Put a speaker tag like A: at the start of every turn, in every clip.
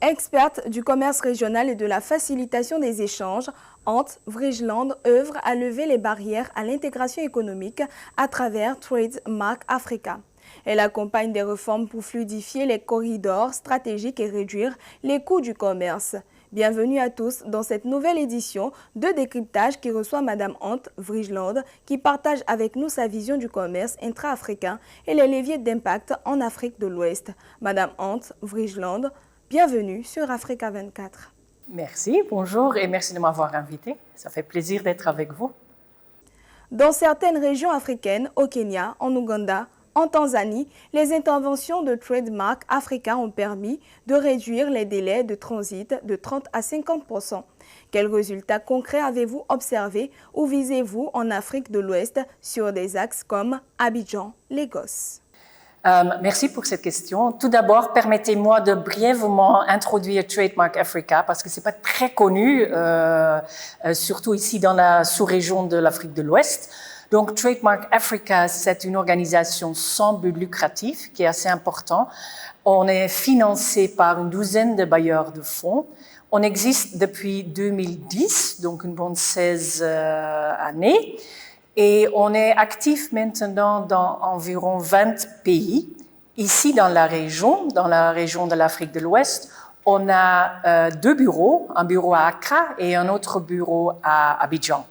A: Experte du commerce régional et de la facilitation des échanges, Ante Vrigeland œuvre à lever les barrières à l'intégration économique à travers Trademark Africa. Elle accompagne des réformes pour fluidifier les corridors stratégiques et réduire les coûts du commerce. Bienvenue à tous dans cette nouvelle édition de décryptage qui reçoit Madame Ante Vrigeland qui partage avec nous sa vision du commerce intra-africain et les leviers d'impact en Afrique de l'Ouest. Madame Ante Vrigeland, bienvenue sur Africa 24.
B: Merci, bonjour et merci de m'avoir invité. Ça fait plaisir d'être avec vous.
A: Dans certaines régions africaines, au Kenya, en Ouganda, en Tanzanie, les interventions de Trademark Africa ont permis de réduire les délais de transit de 30 à 50%. Quels résultats concrets avez-vous observés ou visez-vous en Afrique de l'Ouest sur des axes comme Abidjan, Lagos?
B: Merci pour cette question. Tout d'abord, permettez-moi de brièvement introduire Trademark Africa parce que c'est pas très connu, surtout ici dans la sous-région de l'Afrique de l'Ouest. Donc, Trademark Africa, c'est une organisation sans but lucratif qui est assez important. On est financé par une douzaine de bailleurs de fonds. On existe depuis 2010, donc une bonne 16 années. Et on est actif maintenant dans environ 20 pays. Ici, dans la région de l'Afrique de l'Ouest, on a deux bureaux, un bureau à Accra et un autre bureau à Abidjan.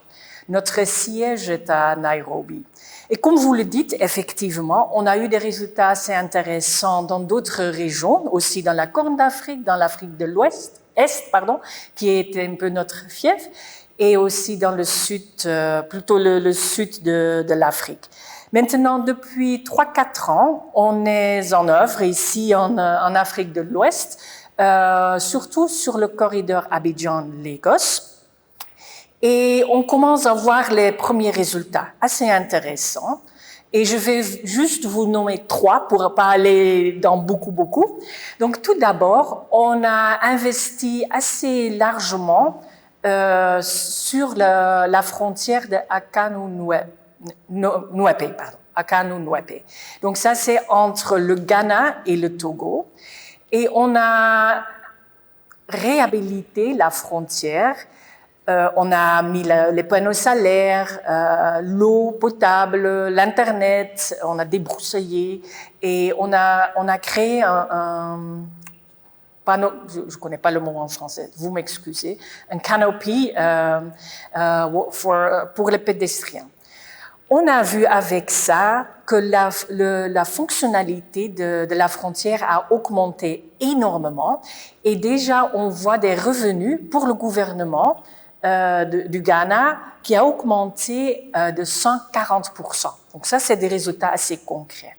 B: Notre siège est à Nairobi. Et comme vous le dites, effectivement, on a eu des résultats assez intéressants dans d'autres régions, aussi dans la Corne d'Afrique, dans l'Afrique de l'Ouest, qui était un peu notre fief, et aussi dans le sud, plutôt le sud de l'Afrique. Maintenant, depuis 3-4 ans, on est en œuvre ici en Afrique de l'Ouest, surtout sur le corridor Abidjan-Lagos. Et on commence à voir les premiers résultats assez intéressants. Et je vais juste vous nommer 3 pour pas aller dans beaucoup. Donc, tout d'abord, on a investi assez largement sur la frontière de Akanu-Nuepe. Donc ça, c'est entre le Ghana et le Togo. Et on a réhabilité la frontière. On a mis les panneaux solaires, l'eau potable, l'Internet, on a débroussaillé et on a créé un panneau, je connais pas le mot en français, vous m'excusez, un canopy pour les pédestriens. On a vu avec ça que la fonctionnalité de la frontière a augmenté énormément et déjà on voit des revenus pour le gouvernement du Ghana qui a augmenté de 140%. Donc ça, c'est des résultats assez concrets.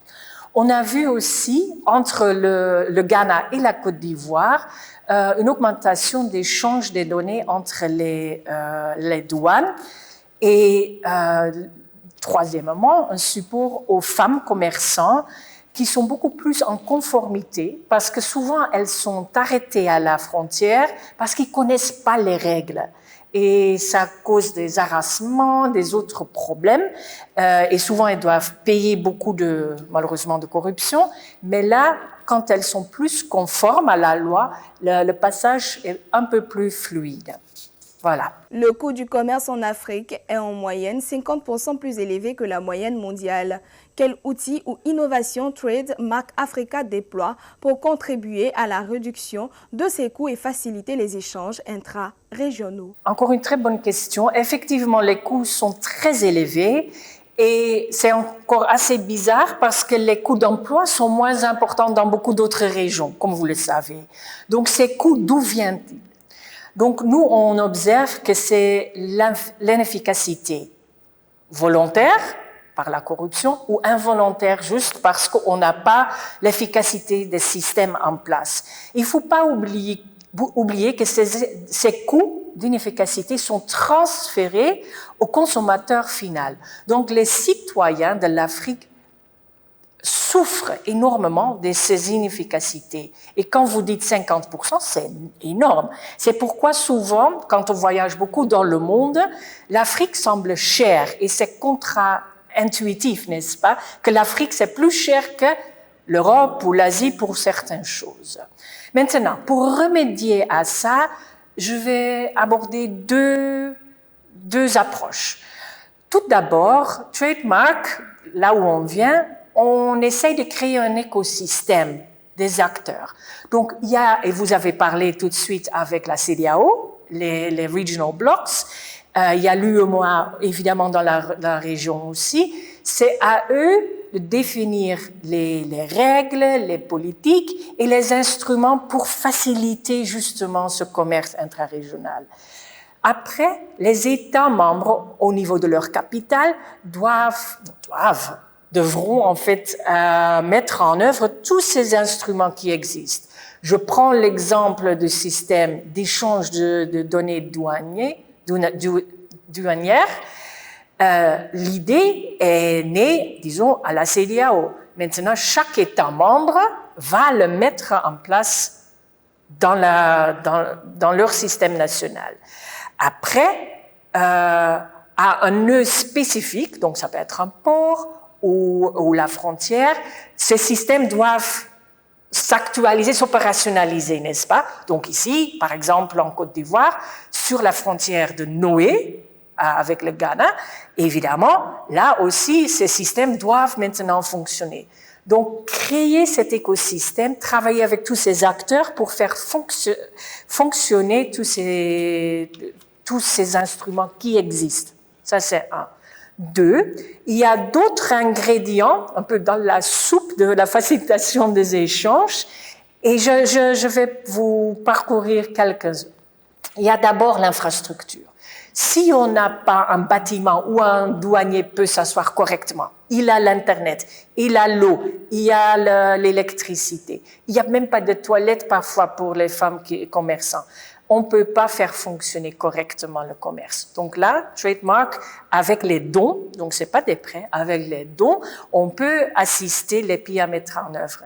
B: On a vu aussi, entre le Ghana et la Côte d'Ivoire, une augmentation d'échange des données entre les douanes et, troisièmement, un support aux femmes commerçants qui sont beaucoup plus en conformité parce que souvent, elles sont arrêtées à la frontière parce qu'ils connaissent pas les règles. Et ça cause des harcèlements, des autres problèmes. Et souvent, elles doivent payer beaucoup malheureusement, de corruption. Mais là, quand elles sont plus conformes à la loi, le passage est un peu plus fluide. Voilà.
A: Le coût du commerce en Afrique est en moyenne 50% plus élevé que la moyenne mondiale. Quels outils ou innovations Trademark Africa déploie pour contribuer à la réduction de ces coûts et faciliter les échanges intra-régionaux?
B: Encore une très bonne question. Effectivement, les coûts sont très élevés et c'est encore assez bizarre parce que les coûts d'emploi sont moins importants dans beaucoup d'autres régions, comme vous le savez. Donc, ces coûts, d'où viennent-ils? Donc, nous, on observe que c'est l'inefficacité volontaire par la corruption ou involontaire juste parce qu'on n'a pas l'efficacité des systèmes en place. Il ne faut pas oublier que ces coûts d'inefficacité sont transférés au consommateur final. Donc, les citoyens de l'Afrique souffrent énormément de ces inefficacités. Et quand vous dites 50%, c'est énorme. C'est pourquoi souvent, quand on voyage beaucoup dans le monde, l'Afrique semble chère et c'est contre-intuitif, n'est-ce pas, que l'Afrique c'est plus cher que l'Europe ou l'Asie pour certaines choses. Maintenant, pour remédier à ça, je vais aborder deux approches. Tout d'abord, trademark, là où on vient, on essaye de créer un écosystème des acteurs. Donc, il y a, et vous avez parlé tout de suite avec la CEDEAO, les regional blocks, il y a l'UEMOA, évidemment, dans la région aussi. C'est à eux de définir les règles, les politiques et les instruments pour faciliter justement ce commerce intrarégional. Après, les États membres, au niveau de leur capitale, devront en fait mettre en œuvre tous ces instruments qui existent. Je prends l'exemple du système d'échange de données douanières. L'idée est née, disons, à la CEDEAO. Maintenant, chaque État membre va le mettre en place dans leur système national. Après, à un nœud spécifique, donc ça peut être un port ou la frontière, ces systèmes doivent s'actualiser, s'opérationnaliser, n'est-ce pas? Donc ici, par exemple, en Côte d'Ivoire, sur la frontière de Noé, avec le Ghana, évidemment, là aussi, ces systèmes doivent maintenant fonctionner. Donc, créer cet écosystème, travailler avec tous ces acteurs pour faire fonctionner tous ces instruments qui existent. Ça, c'est un. Deux, il y a d'autres ingrédients, un peu dans la soupe de la facilitation des échanges, et je vais vous parcourir quelques-uns. Il y a d'abord l'infrastructure. Si on n'a pas un bâtiment où un douanier peut s'asseoir correctement, il a l'Internet, il a l'eau, il a l'électricité, il n'y a même pas de toilettes parfois pour les femmes commerçants. On ne peut pas faire fonctionner correctement le commerce. Donc là, trademark, avec les dons, donc c'est pas des prêts, avec les dons, on peut assister les pays à mettre en œuvre.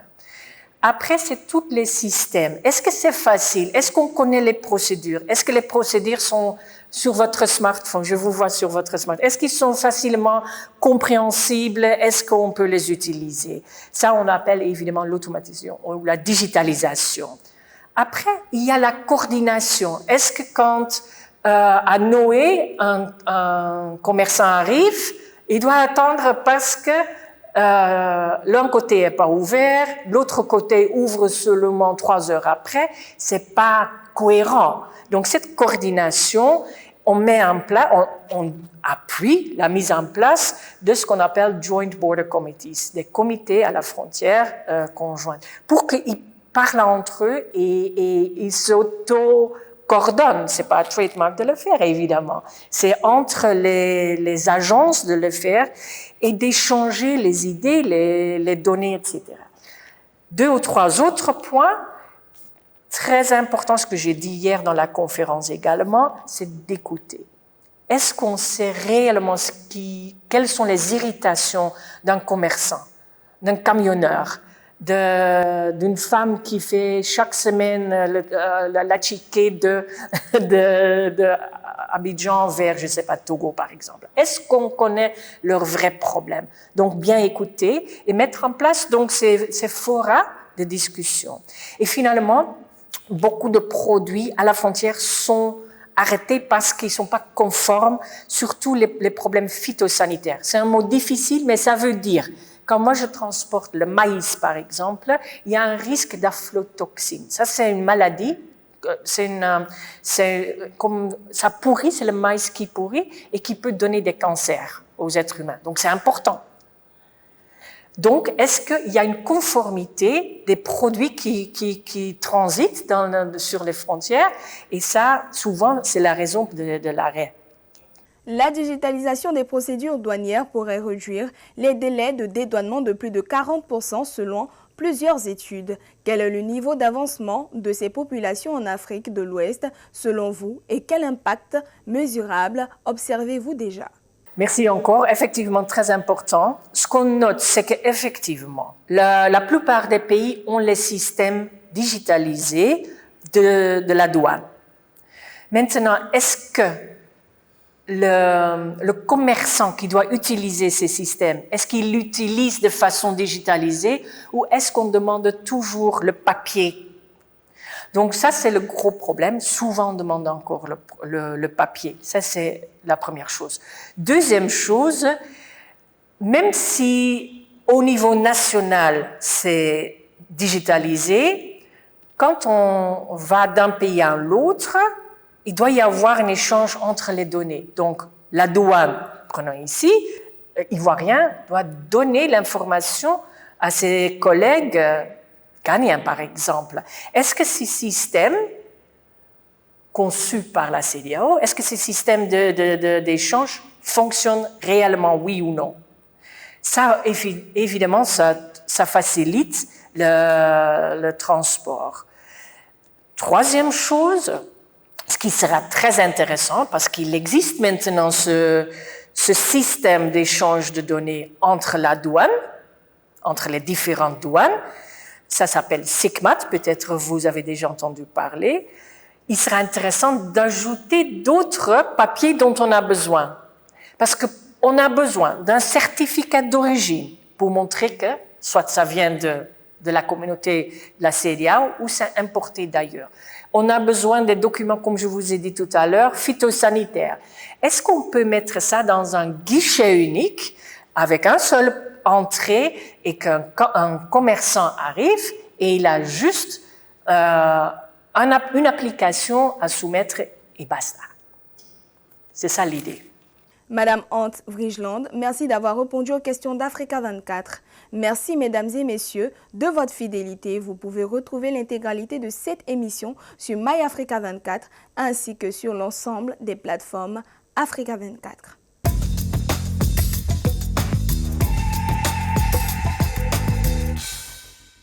B: Après, c'est tous les systèmes. Est-ce que c'est facile? Est-ce qu'on connaît les procédures? Est-ce que les procédures sont sur votre smartphone? Je vous vois sur votre smartphone. Est-ce qu'ils sont facilement compréhensibles? Est-ce qu'on peut les utiliser? Ça, on appelle évidemment l'automatisation ou la digitalisation. Après, il y a la coordination. Est-ce que quand à Noé, un commerçant arrive, il doit attendre parce que l'un côté est pas ouvert, l'autre côté ouvre seulement 3 heures après? C'est pas cohérent. Donc cette coordination, on met en place, on appuie la mise en place de ce qu'on appelle Joint Border Committees, des comités à la frontière conjoints, pour qu'ils parlent entre eux et ils s'auto-coordonnent. C'est pas à trademark de le faire, évidemment. C'est entre les agences de le faire et d'échanger les idées, les données, etc. 2 ou 3 autres points très importants, ce que j'ai dit hier dans la conférence également, c'est d'écouter. Est-ce qu'on sait réellement quelles sont les irritations d'un commerçant, d'un camionneur, d'une femme qui fait chaque semaine la chiquée de Abidjan vers, je sais pas, Togo, par exemple. Est-ce qu'on connaît leurs vrais problèmes? Donc, bien écouter et mettre en place, donc, ces forats de discussion. Et finalement, beaucoup de produits à la frontière sont arrêtés parce qu'ils sont pas conformes, surtout les problèmes phytosanitaires. C'est un mot difficile, mais ça veut dire, quand moi je transporte le maïs, par exemple, il y a un risque d'aflatoxine. Ça, c'est une maladie. C'est comme ça pourrit, c'est le maïs qui pourrit et qui peut donner des cancers aux êtres humains. Donc c'est important. Donc, est-ce qu'il y a une conformité des produits qui transitent sur les frontières? Et ça, souvent, c'est la raison de l'arrêt.
A: La digitalisation des procédures douanières pourrait réduire les délais de dédouanement de plus de 40% selon plusieurs études. Quel est le niveau d'avancement de ces populations en Afrique de l'Ouest selon vous et quel impact mesurable observez-vous déjà?
B: Merci encore. Effectivement, très important. Ce qu'on note, c'est qu'effectivement, la plupart des pays ont les systèmes digitalisés de la douane. Maintenant, est-ce que le commerçant qui doit utiliser ces systèmes, est-ce qu'il l'utilise de façon digitalisée ou est-ce qu'on demande toujours le papier? Donc ça, c'est le gros problème. Souvent, on demande encore le papier. Ça, c'est la première chose. Deuxième chose, même si au niveau national, c'est digitalisé, quand on va d'un pays à l'autre, il doit y avoir un échange entre les données. Donc, la douane, prenons ici, ivoirien, doit donner l'information à ses collègues ghanéens, par exemple. Est-ce que ces systèmes conçus par la CEDEAO, est-ce que ces systèmes d'échange fonctionnent réellement, oui ou non? Ça, évidemment, ça facilite le transport. Troisième chose, ce qui sera très intéressant, parce qu'il existe maintenant ce système d'échange de données entre la douane, entre les différentes douanes, ça s'appelle SICMAT, peut-être vous avez déjà entendu parler. Il sera intéressant d'ajouter d'autres papiers dont on a besoin. Parce qu'on a besoin d'un certificat d'origine pour montrer que soit ça vient de la communauté de la CEDEAO ou c'est importé d'ailleurs. On a besoin des documents, comme je vous ai dit tout à l'heure, phytosanitaires. Est-ce qu'on peut mettre ça dans un guichet unique avec un seul entrée et qu'un commerçant arrive et il a juste une application à soumettre et basta. C'est ça l'idée.
A: Madame Ant Vrigeland, merci d'avoir répondu aux questions d'Africa 24. Merci mesdames et messieurs de votre fidélité. Vous pouvez retrouver l'intégralité de cette émission sur MyAfrica 24 ainsi que sur l'ensemble des plateformes Africa 24.